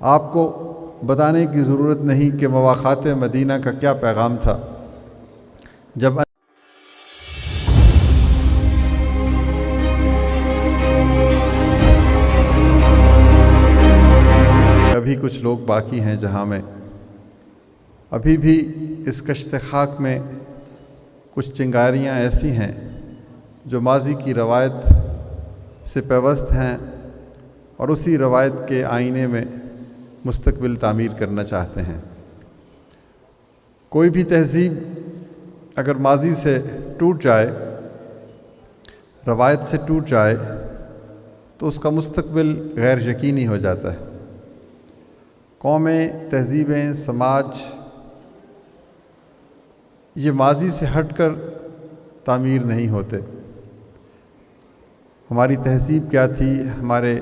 آپ کو بتانے کی ضرورت نہیں کہ مواخات مدینہ کا کیا پیغام تھا۔ جب ابھی کچھ لوگ باقی ہیں جہاں میں ابھی بھی اس کشت خاک میں کچھ چنگاریاں ایسی ہیں جو ماضی کی روایت سے پیوست ہیں اور اسی روایت کے آئینے میں مستقبل تعمیر کرنا چاہتے ہیں۔ کوئی بھی تہذیب اگر ماضی سے ٹوٹ جائے، روایت سے ٹوٹ جائے، تو اس کا مستقبل غیر یقینی ہو جاتا ہے۔ قومیں، تہذیبیں، سماج یہ ماضی سے ہٹ کر تعمیر نہیں ہوتے۔ ہماری تہذیب کیا تھی، ہمارے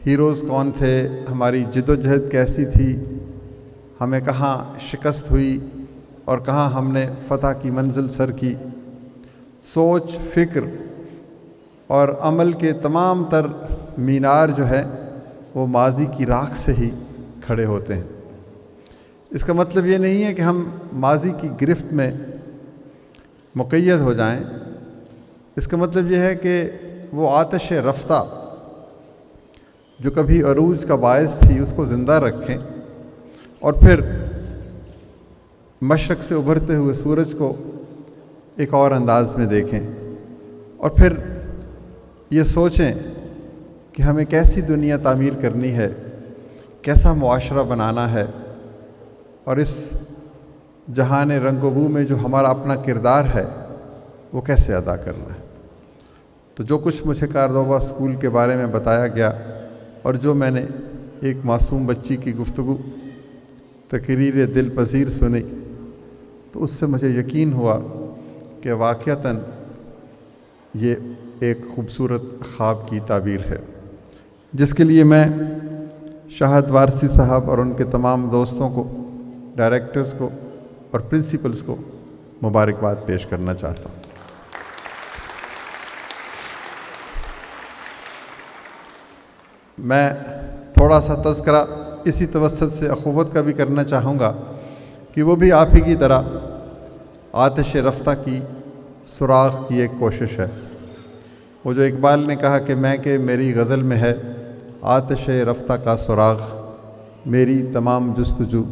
ہیروز کون تھے، ہماری جد و جہد کیسی تھی، ہمیں کہاں شکست ہوئی اور کہاں ہم نے فتح کی منزل سر کی، سوچ، فکر اور عمل کے تمام تر مینار جو ہے وہ ماضی کی راکھ سے ہی کھڑے ہوتے ہیں۔ اس کا مطلب یہ نہیں ہے کہ ہم ماضی کی گرفت میں مقید ہو جائیں، اس کا مطلب یہ ہے کہ وہ آتش رفتہ جو کبھی عروج کا باعث تھی اس کو زندہ رکھیں اور پھر مشرق سے ابھرتے ہوئے سورج کو ایک اور انداز میں دیکھیں، اور پھر یہ سوچیں کہ ہمیں کیسی دنیا تعمیر کرنی ہے، کیسا معاشرہ بنانا ہے، اور اس جہان رنگ و بو میں جو ہمارا اپنا کردار ہے وہ کیسے ادا کرنا ہے۔ تو جو کچھ مجھے کاردوبہ اسکول کے بارے میں بتایا گیا اور جو میں نے ایک معصوم بچی کی گفتگو تقریر دل پذیر سنی، تو اس سے مجھے یقین ہوا کہ واقعتاً یہ ایک خوبصورت خواب کی تعبیر ہے، جس کے لیے میں شاہد وارثی صاحب اور ان کے تمام دوستوں کو، ڈائریکٹرز کو اور پرنسپلز کو مبارکباد پیش کرنا چاہتا ہوں۔ میں تھوڑا سا تذکرہ اسی توسط سے اخوت کا بھی کرنا چاہوں گا کہ وہ بھی آپ ہی کی طرح آتش رفتہ کی سراغ کی ایک کوشش ہے۔ وہ جو اقبال نے کہا کہ میری غزل میں ہے آتش رفتہ کا سراغ، میری تمام جستجو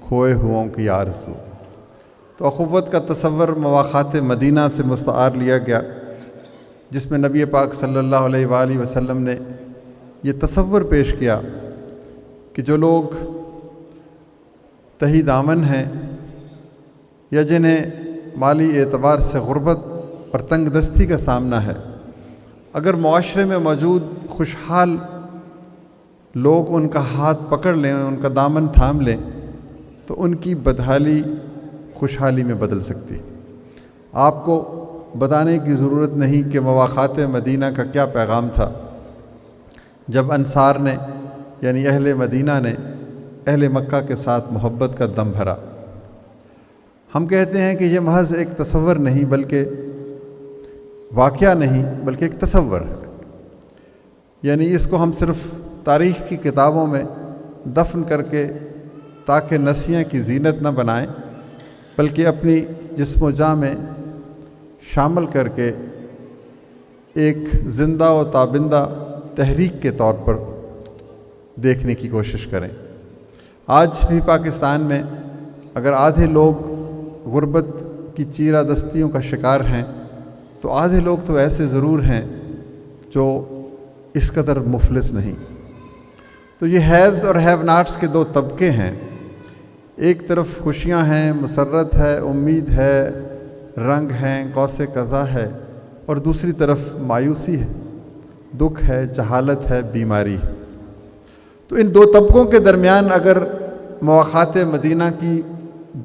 کھوئے ہوں کی آرزو۔ تو اخوت کا تصور مواخات مدینہ سے مستعار لیا گیا، جس میں نبی پاک صلی اللہ علیہ وآلہ وسلم نے یہ تصور پیش کیا کہ جو لوگ تہی دامن ہیں یا جنہیں مالی اعتبار سے غربت اور تنگ دستی کا سامنا ہے، اگر معاشرے میں موجود خوشحال لوگ ان کا ہاتھ پکڑ لیں، ان کا دامن تھام لیں، تو ان کی بدحالی خوشحالی میں بدل سکتی۔ آپ کو بتانے کی ضرورت نہیں کہ مواخات مدینہ کا کیا پیغام تھا۔ جب انصار نے یعنی اہل مدینہ نے اہل مکہ کے ساتھ محبت کا دم بھرا، ہم کہتے ہیں کہ یہ محض ایک تصور نہیں بلکہ واقعہ نہیں بلکہ ایک تصور ہے، یعنی اس کو ہم صرف تاریخ کی کتابوں میں دفن کر کے تاکہ نسیاں کی زینت نہ بنائیں، بلکہ اپنی جسم و جاں میں شامل کر کے ایک زندہ و تابندہ تحریک کے طور پر دیکھنے کی کوشش کریں۔ آج بھی پاکستان میں اگر آدھے لوگ غربت کی چیرہ دستیوں کا شکار ہیں، تو آدھے لوگ تو ایسے ضرور ہیں جو اس قدر مفلس نہیں۔ تو یہ ہیوز اور ہیو ناٹس کے دو طبقے ہیں، ایک طرف خوشیاں ہیں، مسرت ہے، امید ہے، رنگ ہیں، قوس قزح ہے، اور دوسری طرف مایوسی ہے، دکھ ہے، جہالت ہے، بیماری ہے۔ تو ان دو طبقوں کے درمیان اگر مواخات مدینہ کی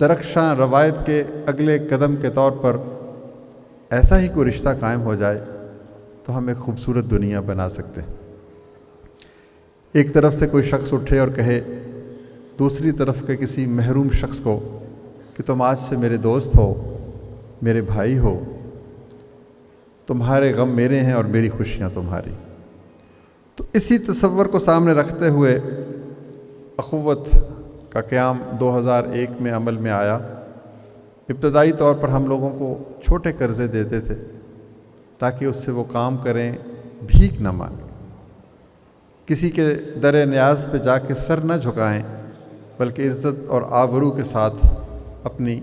درخشاں روایت کے اگلے قدم کے طور پر ایسا ہی کوئی رشتہ قائم ہو جائے تو ہم ایک خوبصورت دنیا بنا سکتے ہیں۔ ایک طرف سے کوئی شخص اٹھے اور کہے دوسری طرف کے کسی محروم شخص کو کہ تم آج سے میرے دوست ہو، میرے بھائی ہو، تمہارے غم میرے ہیں اور میری خوشیاں تمہاری۔ تو اسی تصور کو سامنے رکھتے ہوئے اخوت کا قیام 2001 میں عمل میں آیا، ابتدائی طور پر ہم لوگوں کو چھوٹے قرضے دیتے تھے تاکہ اس سے وہ کام کریں، بھیک نہ مانگیں، کسی کے در نیاز پہ جا کے سر نہ جھکائیں، بلکہ عزت اور آبرو کے ساتھ اپنی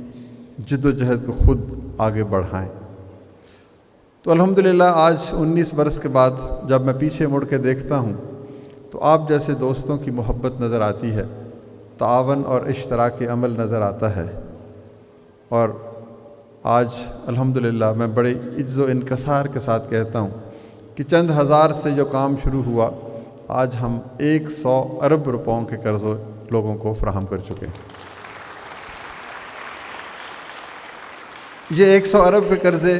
جد و جہد کو خود آگے بڑھائیں۔ تو الحمدللہ آج 19 برس کے بعد جب میں پیچھے مڑ کے دیکھتا ہوں تو آپ جیسے دوستوں کی محبت نظر آتی ہے، تعاون اور اشتراک عمل نظر آتا ہے، اور آج الحمدللہ میں بڑے عجز و انکسار کے ساتھ کہتا ہوں کہ چند ہزار سے جو کام شروع ہوا، آج ہم 100 ارب روپوں کے قرض لوگوں کو فراہم کر چکے ہیں۔ یہ 100 ارب کے قرضے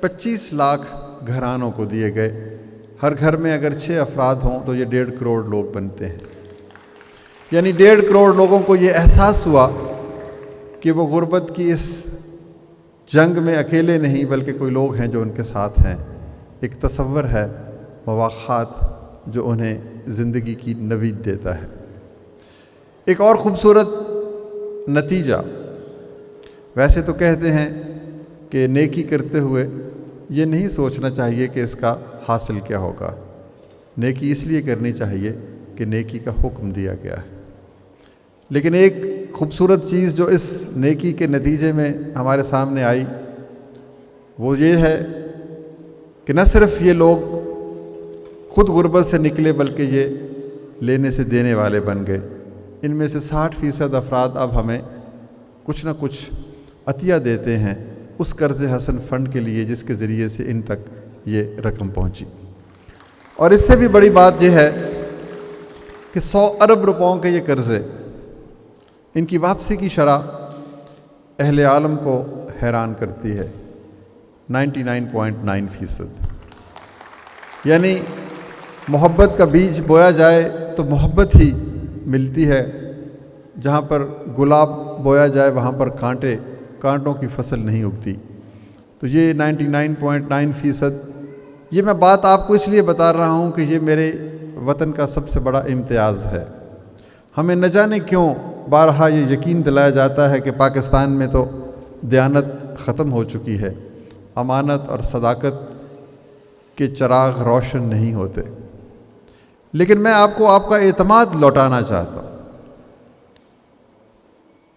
25 لاکھ گھرانوں کو دیے گئے۔ ہر گھر میں اگر 6 افراد ہوں تو یہ 1.5 کروڑ لوگ بنتے ہیں، یعنی 1.5 کروڑ لوگوں کو یہ احساس ہوا کہ وہ غربت کی اس جنگ میں اکیلے نہیں، بلکہ کوئی لوگ ہیں جو ان کے ساتھ ہیں۔ ایک تصور ہے مواخات جو انہیں زندگی کی نوید دیتا ہے۔ ایک اور خوبصورت نتیجہ، ویسے تو کہتے ہیں کہ نیکی کرتے ہوئے یہ نہیں سوچنا چاہیے کہ اس کا حاصل کیا ہوگا، نیکی اس لیے کرنی چاہیے کہ نیکی کا حکم دیا گیا ہے۔ لیکن ایک خوبصورت چیز جو اس نیکی کے نتیجے میں ہمارے سامنے آئی وہ یہ ہے کہ نہ صرف یہ لوگ خود غربت سے نکلے بلکہ یہ لینے سے دینے والے بن گئے۔ ان میں سے 60% افراد اب ہمیں کچھ نہ کچھ عطیہ دیتے ہیں اس قرض حسن فنڈ کے لیے جس کے ذریعے سے ان تک یہ رقم پہنچی۔ اور اس سے بھی بڑی بات یہ ہے کہ 100 ارب روپوں کے یہ قرضے، ان کی واپسی کی شرح اہل عالم کو حیران کرتی ہے، 99.9%۔ یعنی محبت کا بیج بویا جائے تو محبت ہی ملتی ہے، جہاں پر گلاب بویا جائے وہاں پر کانٹوں کی فصل نہیں اگتی۔ تو یہ 99.9%، یہ میں بات آپ کو اس لیے بتا رہا ہوں کہ یہ میرے وطن کا سب سے بڑا امتیاز ہے۔ ہمیں نہ جانے کیوں بارہا یہ یقین دلایا جاتا ہے کہ پاکستان میں تو دیانت ختم ہو چکی ہے، امانت اور صداقت کے چراغ روشن نہیں ہوتے، لیکن میں آپ کا اعتماد لوٹانا چاہتا ہوں۔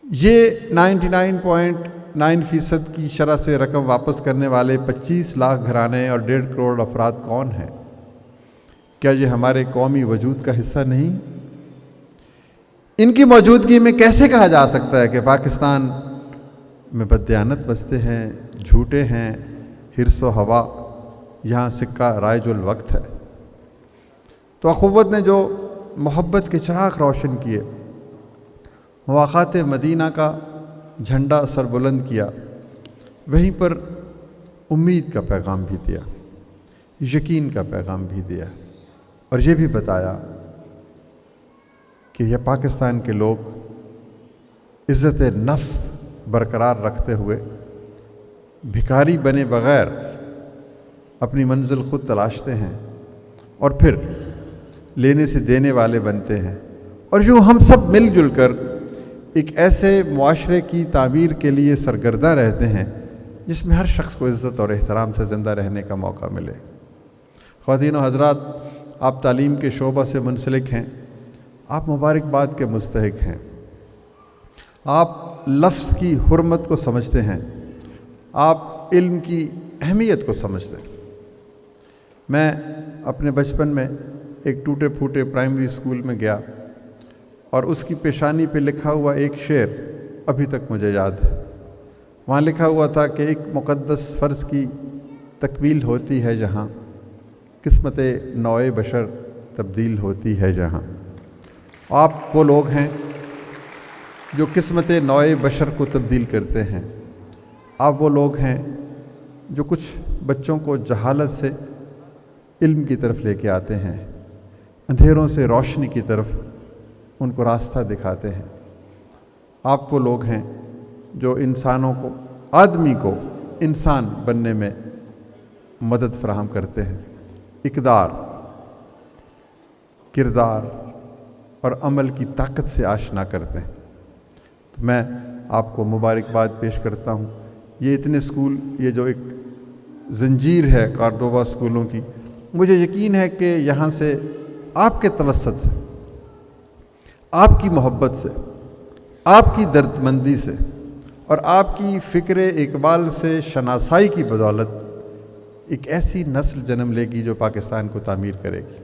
یہ 99.9% کی شرح سے رقم واپس کرنے والے 25 لاکھ گھرانے اور 1.5 کروڑ افراد کون ہیں؟ کیا یہ ہمارے قومی وجود کا حصہ نہیں؟ ان کی موجودگی میں کیسے کہا جا سکتا ہے کہ پاکستان میں بددیانت بستے ہیں، جھوٹے ہیں، حرص و ہوا یہاں سکہ رائج الوقت ہے؟ تو اخوت نے جو محبت کے چراغ روشن کیے، مواخات مدینہ کا جھنڈا سر بلند کیا، وہیں پر امید کا پیغام بھی دیا، یقین کا پیغام بھی دیا، اور یہ بھی بتایا کہ یہ پاکستان کے لوگ عزت نفس برقرار رکھتے ہوئے بھکاری بنے بغیر اپنی منزل خود تلاشتے ہیں اور پھر لینے سے دینے والے بنتے ہیں، اور یوں ہم سب مل جل کر ایک ایسے معاشرے کی تعمیر کے لیے سرگرداں رہتے ہیں جس میں ہر شخص کو عزت اور احترام سے زندہ رہنے کا موقع ملے۔ خواتین و حضرات، آپ تعلیم کے شعبہ سے منسلک ہیں، آپ مبارکباد کے مستحق ہیں، آپ لفظ کی حرمت کو سمجھتے ہیں، آپ علم کی اہمیت کو سمجھتے ہیں۔ میں اپنے بچپن میں ایک ٹوٹے پھوٹے پرائمری اسکول میں گیا اور اس کی پیشانی پہ لکھا ہوا ایک شعر ابھی تک مجھے یاد ہے۔ وہاں لکھا ہوا تھا کہ ایک مقدس فرض کی تکمیل ہوتی ہے جہاں، قسمت نوع بشر تبدیل ہوتی ہے جہاں۔ آپ وہ لوگ ہیں جو قسمت نوع بشر کو تبدیل کرتے ہیں، آپ وہ لوگ ہیں جو کچھ بچوں کو جہالت سے علم کی طرف لے کے آتے ہیں، اندھیروں سے روشنی کی طرف ان کو راستہ دکھاتے ہیں۔ آپ وہ لوگ ہیں جو انسانوں کو، آدمی کو انسان بننے میں مدد فراہم کرتے ہیں۔ اقدار، کردار، اور عمل کی طاقت سے آشنا کرتے ہیں۔ تو میں آپ کو مبارکباد پیش کرتا ہوں۔ یہ اتنے اسکول، یہ جو ایک زنجیر ہے کارڈوبا اسکولوں کی، مجھے یقین ہے کہ یہاں سے آپ کے توسط سے، آپ کی محبت سے، آپ کی دردمندی سے اور آپ کی فکر اقبال سے شناسائی کی بدولت ایک ایسی نسل جنم لے گی جو پاکستان کو تعمیر کرے گی،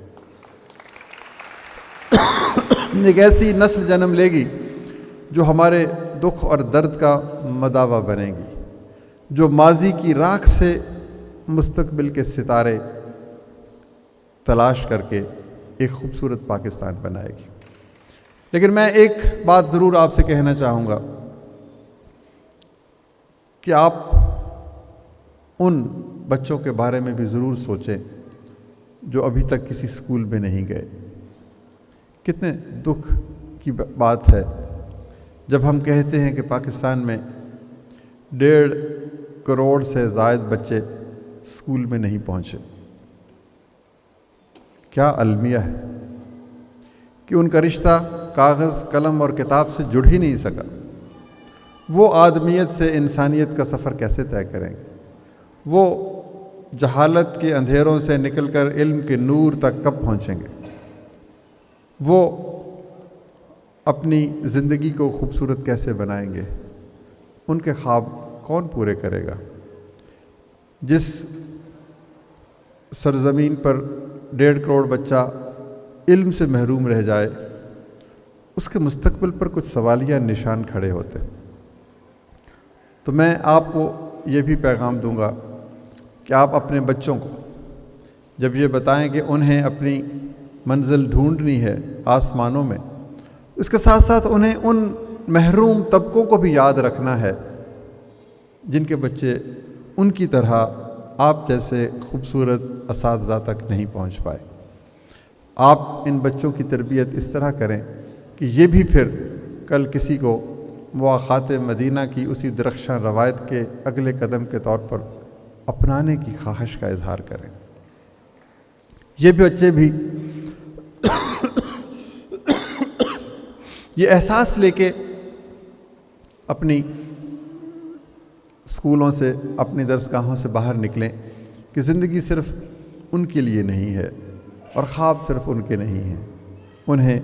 ایک ایسی نسل جنم لے گی جو ہمارے دکھ اور درد کا مداوا بنے گی، جو ماضی کی راکھ سے مستقبل کے ستارے تلاش کر کے ایک خوبصورت پاکستان بنائے گی۔ لیکن میں ایک بات ضرور آپ سے کہنا چاہوں گا کہ آپ ان بچوں کے بارے میں بھی ضرور سوچیں جو ابھی تک کسی اسکول میں نہیں گئے۔ کتنے دکھ کی بات ہے جب ہم کہتے ہیں کہ پاکستان میں 1.5 کروڑ سے زائد بچے اسکول میں نہیں پہنچے۔ کیا المیہ ہے کہ ان کا رشتہ کاغذ، قلم اور کتاب سے جڑ ہی نہیں سکا۔ وہ آدمیت سے انسانیت کا سفر کیسے طے کریں گے؟ وہ جہالت کے اندھیروں سے نکل کر علم کے نور تک کب پہنچیں گے؟ وہ اپنی زندگی کو خوبصورت کیسے بنائیں گے؟ ان کے خواب کون پورے کرے گا؟ جس سرزمین پر 1.5 کروڑ بچہ علم سے محروم رہ جائے، اس کے مستقبل پر کچھ سوالیہ نشان کھڑے ہوتے۔ تو میں آپ کو یہ بھی پیغام دوں گا کہ آپ اپنے بچوں کو جب یہ بتائیں کہ انہیں اپنی منزل ڈھونڈنی ہے آسمانوں میں، اس کے ساتھ ساتھ انہیں ان محروم طبقوں کو بھی یاد رکھنا ہے جن کے بچے ان کی طرح آپ جیسے خوبصورت اساتذہ تک نہیں پہنچ پائے۔ آپ ان بچوں کی تربیت اس طرح کریں کہ یہ بھی پھر کل کسی کو مواخات مدینہ کی اسی درخشاں روایت کے اگلے قدم کے طور پر اپنانے کی خواہش کا اظہار کریں۔ یہ بچے بھی یہ احساس لے کے اپنی اسکولوں سے، اپنی درسگاہوں سے باہر نکلیں کہ زندگی صرف ان کے لیے نہیں ہے اور خواب صرف ان کے نہیں ہیں، انہیں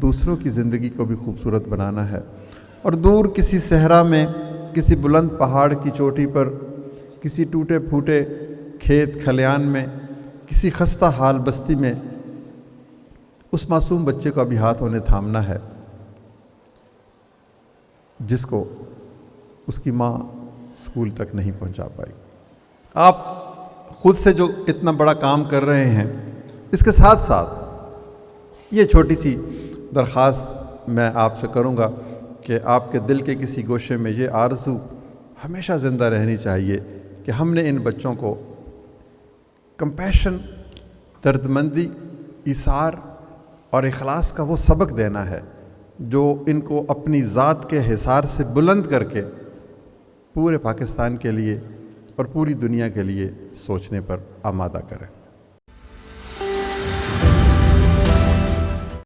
دوسروں کی زندگی کو بھی خوبصورت بنانا ہے۔ اور دور کسی صحرا میں، کسی بلند پہاڑ کی چوٹی پر، کسی ٹوٹے پھوٹے کھیت کھلیان میں، کسی خستہ حال بستی میں اس معصوم بچے کو ابھی ہاتھ انہیں تھامنا ہے جس کو اس کی ماں اسکول تک نہیں پہنچا پائی۔ آپ خود سے جو اتنا بڑا کام کر رہے ہیں، اس کے ساتھ ساتھ یہ چھوٹی سی درخواست میں آپ سے کروں گا کہ آپ کے دل کے کسی گوشے میں یہ آرزو ہمیشہ زندہ رہنی چاہیے کہ ہم نے ان بچوں کو کمپیشن، دردمندی، ایثار اور اخلاص کا وہ سبق دینا ہے جو ان کو اپنی ذات کے حصار سے بلند کر کے پورے پاکستان کے لیے اور پوری دنیا کے لیے سوچنے پر آمادہ کرے۔